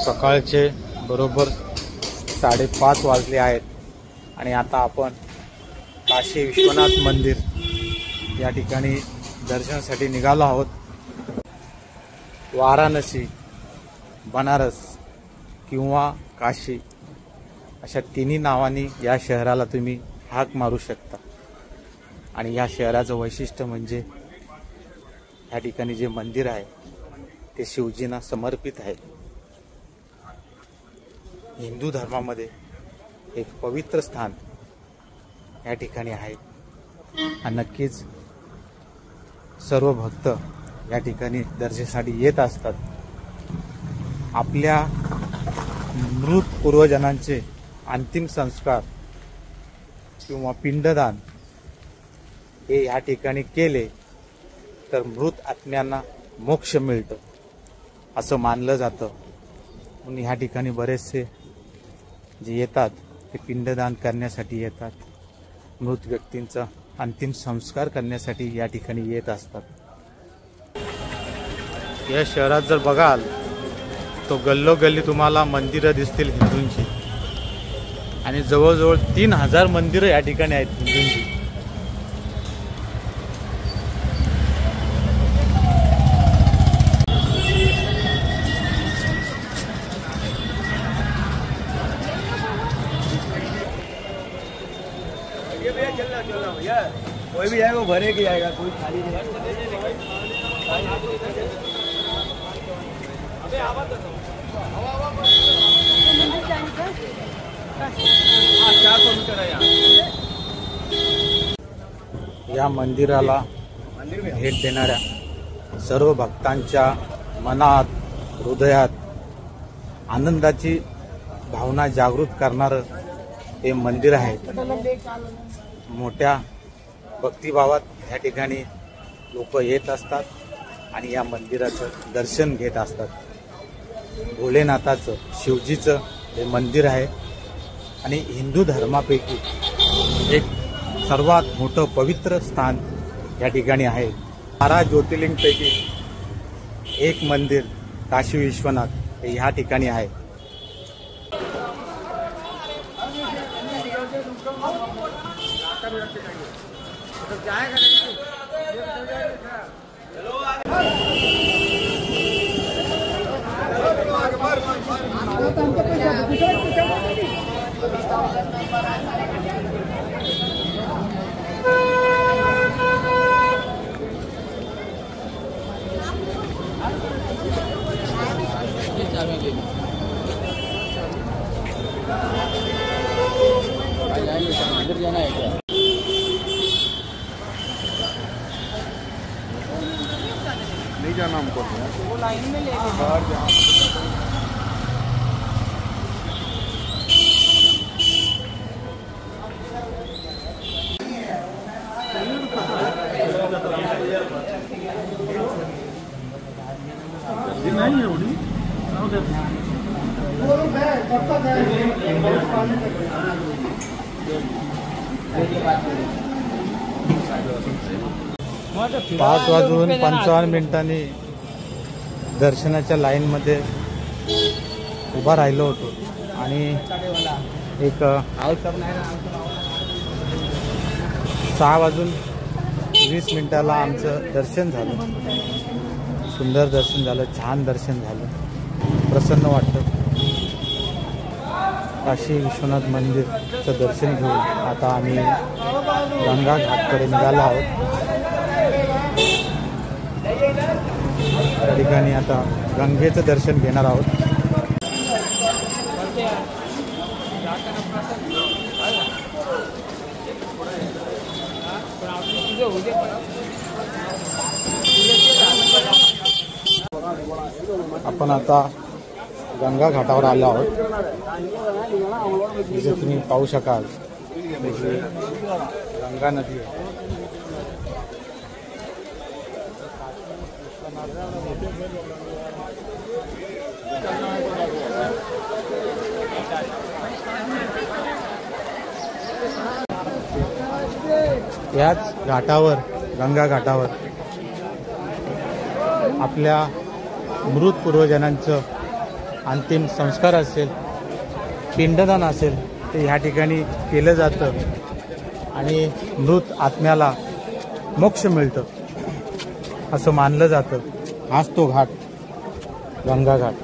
सकाळचे बरोबर 5:30 वाजले आहेत आणि आता आपण काशी विश्वनाथ मंदिर या ठिकाणी दर्शनासाठी निघालो आहोत। वाराणसी, बनारस किंवा काशी अशा तिन्ही नावांनी या शहराला तुम्ही हाक मारू शकता। आणि या शहराचं वैशिष्ट्य म्हणजे या ठिकाणी जे मंदिर आहे ते शिवजींना समर्पित आहे। हिंदू धर्मामध्ये एक पवित्र स्थान या ठिकाणी आहे आणि नक्कीच सर्व भक्त या ठिकाणी दर्शनासाठी येत असतात। आपल्या मृत पूर्वजनांचे अंतिम संस्कार किंवा पिंडदान हे या ठिकाणी केले तर मृत आत्म्यांना मोक्ष मिळतं असं मानलं जातं। म्हणून या ठिकाणी बरेचसे जे येतात ते पिंडदान करण्यासाठी येतात, मृत व्यक्तींचा अंतिम संस्कार करण्यासाठी या ठिकाणी येत असतात। या शहरात जर बघाल तो गल्लोगल्ली तुम्हाला मंदिरं दिसतील हिंदूंची आणि जवळजवळ 3000 मंदिरं या ठिकाणी आहेत हिंदूंची। कोई भी जाएगा वो भरे के जाएगा, कोई खाली नहीं। या मंदिराला भेट देणाऱ्या सर्व भक्तांच्या मनात, हृदयात आनंदाची भावना जागृत करणारं हे मंदिर आहे। मोठ्या भक्तिभावात या ठिकाणी लोक येत असतात आणि या मंदिराचं दर्शन घेत असतात। भोलेनाथाचं, शिवजीचं हे मंदिर आहे आणि हिंदू धर्मापैकी एक सर्वात मोठं पवित्र स्थान या ठिकाणी आहे। 12 ज्योतिर्लिंगपैकी एक मंदिर काशी विश्वनाथ हे ह्या ठिकाणी आहे। नहीं जाना हमको, वो लाइन में ले बाहर जाना। पाच वाजून 55 मिनिटांनी दर्शनाच्या लाईन मध्ये उभा राहिलो होतो आणि एक 6 वाजून 20 मिनिटाला आमचं दर्शन झालं। सुंदर दर्शन झालं, छान दर्शन झालं, प्रसन्न वाटतं। काशी विश्वनाथ मंदिरचं दर्शन घेऊन आता आम्ही गंगा घाटकडे निघालो आहोत। त्या ठिकाणी आता गंगेचं दर्शन घेणार आहोत। आपण आता गंगा घाटावर आलो आहोत। जिथे तुम्ही पाहू शकाल गंगा नदी आहे। याच घाटावर, गंगा घाटावर आपल्या मृत पूर्वजनांचं अंतिम संस्कार असेल, पिंडदान असेल, ते ह्या ठिकाणी केलं जातं आणि मृत आत्म्याला मोक्ष मिळतं असं मानलं जातं. हाच तो घाट, गंगा घाट.